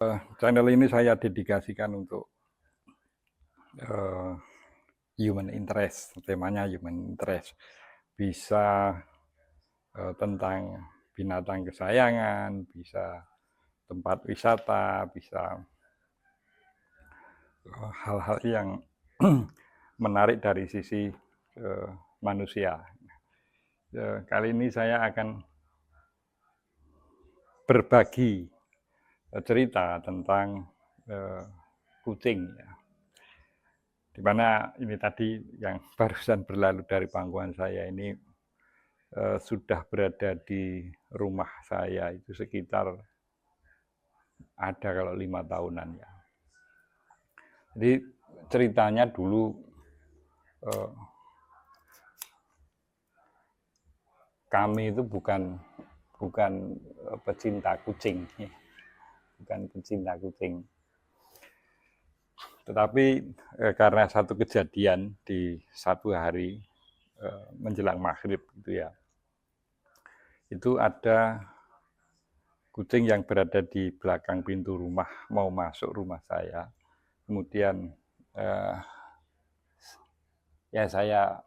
Channel ini saya dedikasikan untuk uh, human interest, temanya human interest. Bisa tentang binatang kesayangan, bisa tempat wisata, bisa hal-hal yang menarik dari sisi manusia. Kali ini saya akan berbagi cerita tentang kucing, ya. Di mana ini tadi yang barusan berlalu dari pangkuan saya ini sudah berada di rumah saya itu sekitar ada kalau 5 tahunan, ya. Jadi ceritanya dulu kami itu bukan bukan pecinta kucing, bukan pecinta kucing. Tetapi karena satu kejadian di satu hari menjelang maghrib gitu, ya, itu ada kucing yang berada di belakang pintu rumah mau masuk rumah saya. Kemudian ya saya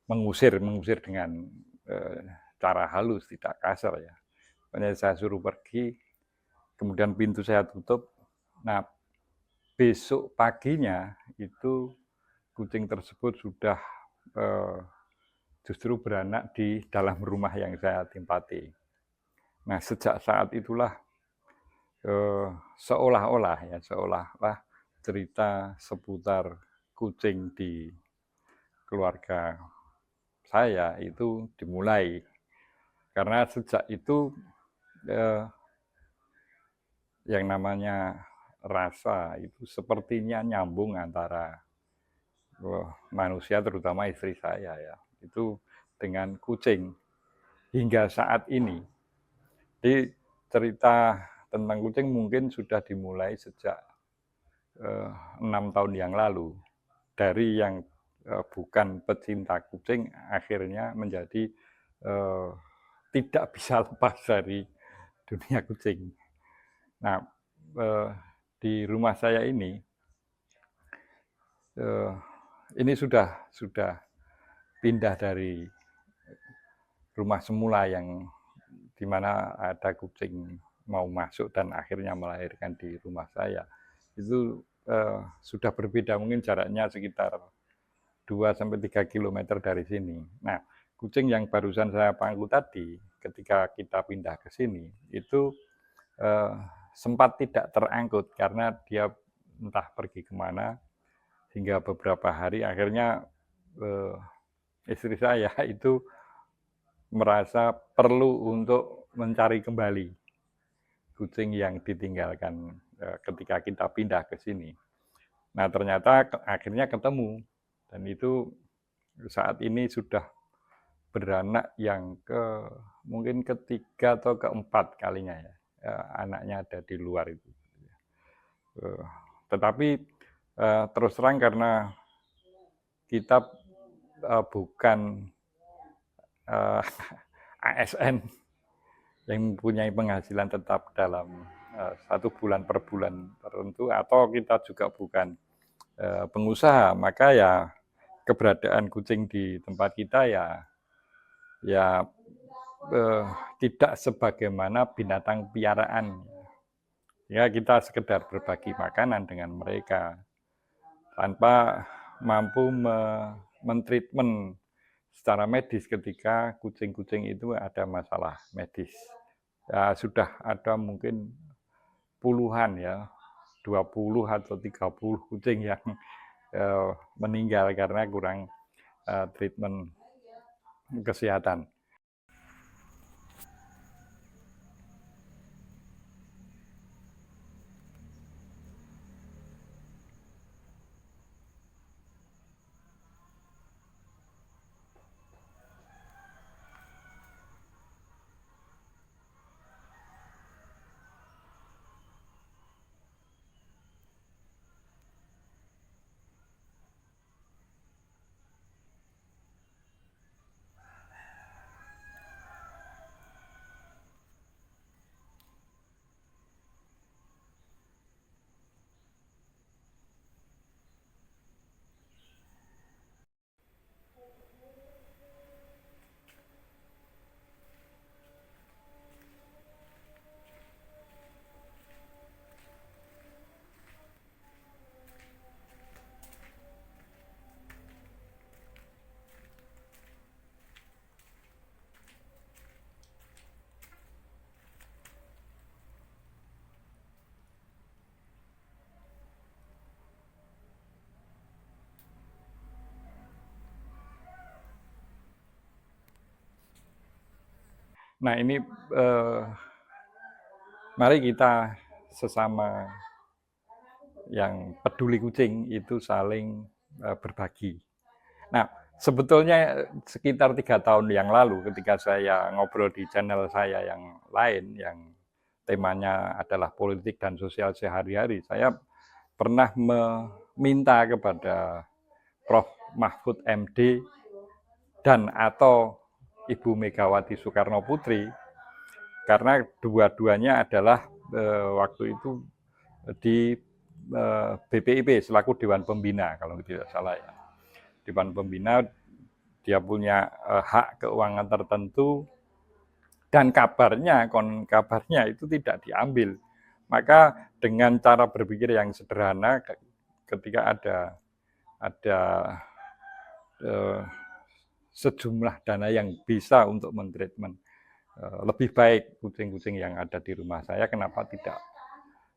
mengusir dengan cara halus, tidak kasar, ya. Makanya saya suruh pergi, kemudian pintu saya tutup. Nah, besok paginya itu kucing tersebut sudah justru beranak di dalam rumah yang saya tempati. Nah, sejak saat itulah seolah-olah cerita seputar kucing di keluarga saya itu dimulai. Karena sejak itu yang namanya rasa itu sepertinya nyambung antara manusia, terutama istri saya, ya, itu dengan kucing hingga saat ini. Jadi cerita tentang kucing mungkin sudah dimulai sejak 6 tahun yang lalu. Dari yang bukan pecinta kucing akhirnya menjadi tidak bisa lepas dari dunia kucing. Nah, di rumah saya ini sudah pindah dari rumah semula yang di mana ada kucing mau masuk dan akhirnya melahirkan di rumah saya. Itu sudah berbeda, mungkin jaraknya sekitar 2-3 kilometer dari sini. Nah, kucing yang barusan saya pangku tadi, ketika kita pindah ke sini, itu sempat tidak terangkut karena dia entah pergi kemana, hingga beberapa hari akhirnya istri saya itu merasa perlu untuk mencari kembali kucing yang ditinggalkan ketika kita pindah ke sini. Nah, ternyata akhirnya ketemu, dan itu saat ini sudah beranak yang mungkin ketiga atau keempat kalinya, ya. Anaknya ada di luar itu. Tetapi terus terang karena kita bukan ASN yang mempunyai penghasilan tetap dalam 1 bulan per bulan tertentu, atau kita juga bukan pengusaha, maka ya keberadaan kucing di tempat kita ya tidak sebagaimana binatang piaraan. Ya, kita sekedar berbagi makanan dengan mereka tanpa mampu mentreatment secara medis ketika kucing-kucing itu ada masalah medis. Ya, sudah ada mungkin puluhan, ya, 20 atau 30 kucing yang meninggal karena kurang treatment kesehatan. Nah ini mari kita sesama yang peduli kucing itu saling berbagi. Nah, sebetulnya sekitar 3 tahun yang lalu ketika saya ngobrol di channel saya yang lain, yang temanya adalah politik dan sosial sehari-hari, saya pernah meminta kepada Prof. Mahfud MD dan atau Ibu Megawati Soekarno Putri, karena dua-duanya adalah waktu itu di BPIP selaku Dewan Pembina kalau tidak salah ya. Dewan Pembina dia punya hak keuangan tertentu dan kabarnya itu tidak diambil. Maka dengan cara berpikir yang sederhana, ketika ada sejumlah dana yang bisa untuk mentreatment lebih baik kucing-kucing yang ada di rumah saya, kenapa tidak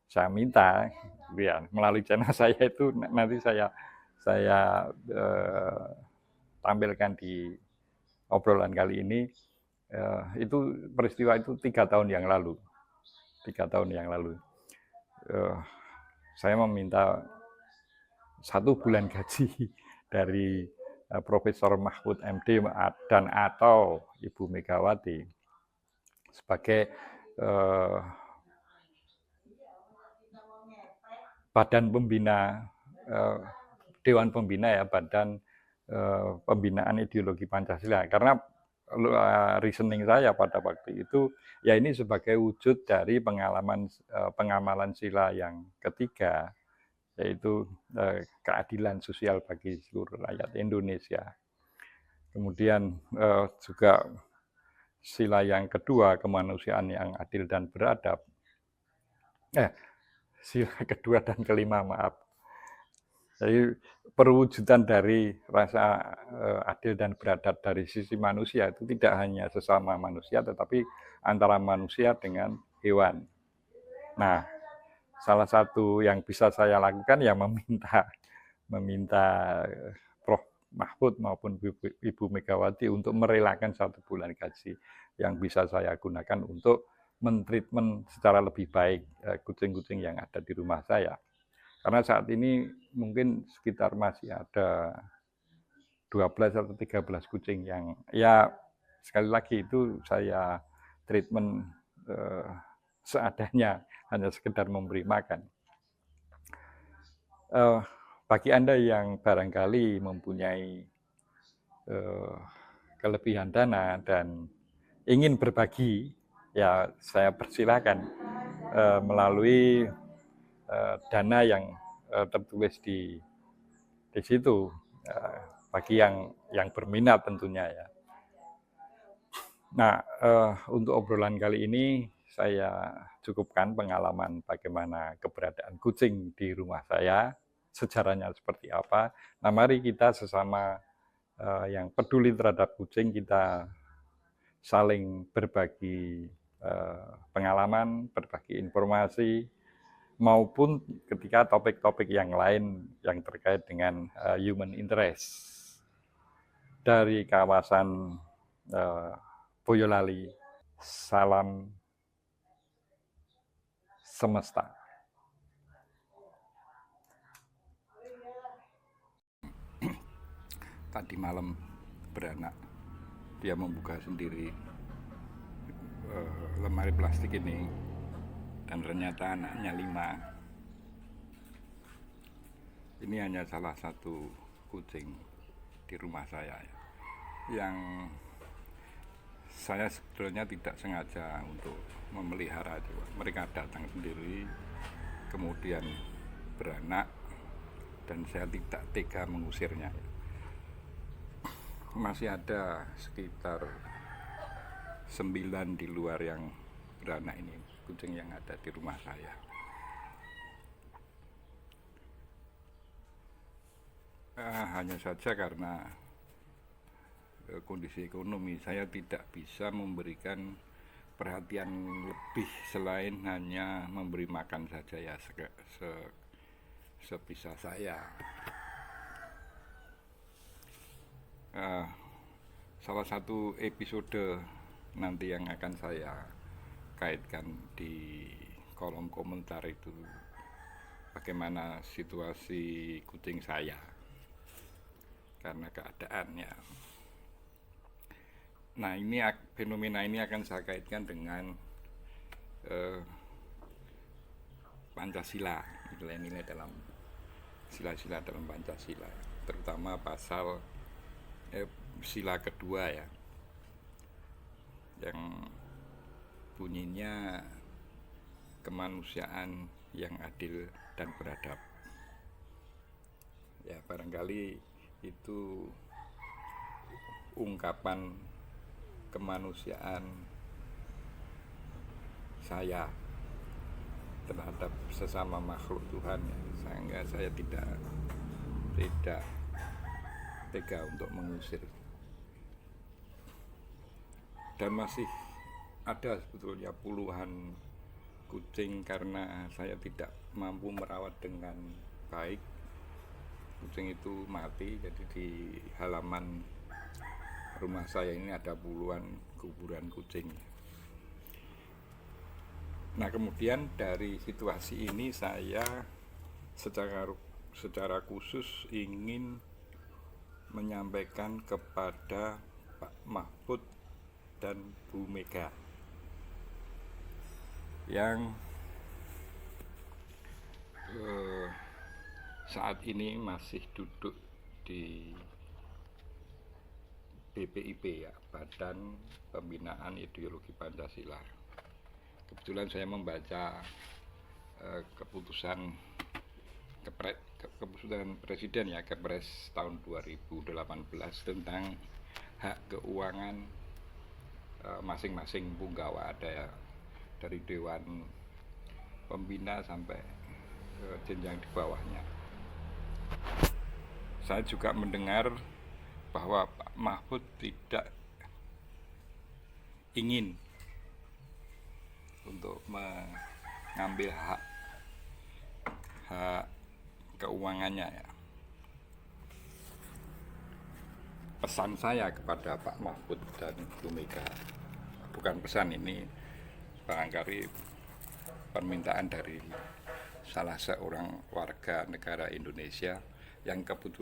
saya minta ya melalui channel saya itu nanti saya tampilkan di obrolan kali ini. Itu peristiwa itu 3 tahun yang lalu. 3 tahun yang lalu saya meminta 1 bulan gaji dari Profesor Mahfud MD dan atau Ibu Megawati sebagai badan pembina, Dewan Pembina ya, badan pembinaan ideologi Pancasila. Karena reasoning saya pada waktu itu, ya ini sebagai wujud dari pengamalan sila yang ketiga, yaitu keadilan sosial bagi seluruh rakyat Indonesia. Kemudian juga sila yang kedua, kemanusiaan yang adil dan beradab. Sila kedua dan kelima, maaf. Jadi perwujudan dari rasa adil dan beradab dari sisi manusia itu tidak hanya sesama manusia, tetapi antara manusia dengan hewan. Nah, salah satu yang bisa saya lakukan ya meminta Prof. Mahfud maupun Ibu Megawati untuk merelakan 1 bulan gaji yang bisa saya gunakan untuk mentreatment secara lebih baik kucing-kucing yang ada di rumah saya. Karena saat ini mungkin sekitar masih ada 12 atau 13 kucing yang ya sekali lagi itu saya treatment seadanya, hanya sekedar memberi makan. Bagi Anda yang barangkali mempunyai kelebihan dana dan ingin berbagi, ya saya persilakan melalui dana yang tertulis di situ, bagi yang berminat tentunya ya. Nah, untuk obrolan kali ini saya cukupkan pengalaman bagaimana keberadaan kucing di rumah saya, sejarahnya seperti apa. Nah, mari kita sesama yang peduli terhadap kucing, kita saling berbagi pengalaman, berbagi informasi, maupun ketika topik-topik yang lain yang terkait dengan human interest. Dari kawasan Boyolali, salam semesta. Tadi malam beranak, dia membuka sendiri lemari plastik ini, dan ternyata anaknya 5. Ini hanya salah satu kucing di rumah saya yang saya sebetulnya tidak sengaja untuk memelihara. Mereka datang sendiri, kemudian beranak, dan saya tidak tega mengusirnya. Masih ada sekitar 9 di luar yang beranak ini, kucing yang ada di rumah saya. Hanya saja karena kondisi ekonomi saya tidak bisa memberikan perhatian lebih selain hanya memberi makan saja ya, sebisa saya. Salah satu episode nanti yang akan saya kaitkan di kolom komentar itu bagaimana situasi kucing saya karena keadaannya. Nah, ini fenomena ini akan saya kaitkan dengan Pancasila, nilai-nilai dalam sila-sila dalam Pancasila, terutama pasal sila kedua ya, yang bunyinya kemanusiaan yang adil dan beradab. Ya, barangkali itu ungkapan kemanusiaan saya terhadap sesama makhluk Tuhan ya, sehingga saya tidak tega untuk mengusir. Dan masih ada sebetulnya puluhan kucing karena saya tidak mampu merawat dengan baik. Kucing itu mati, jadi di halaman rumah saya ini ada puluhan kuburan kucing. Nah, kemudian dari situasi ini saya secara khusus ingin menyampaikan kepada Pak Mahfud dan Bu Mega yang saat ini masih duduk di BPIP ya, Badan Pembinaan Ideologi Pancasila. Kebetulan saya membaca keputusan Presiden ya, Kepres tahun 2018 tentang hak keuangan masing-masing punggawa, ada ya, dari Dewan Pembina sampai jenjang di bawahnya. Saya juga mendengar bahwa Pak Mahfud tidak ingin untuk mengambil hak keuangannya ya. Pesan saya kepada Pak Mahfud dan Bu Mega, bukan pesan, ini barangkali permintaan dari salah seorang warga negara Indonesia yang kebetulan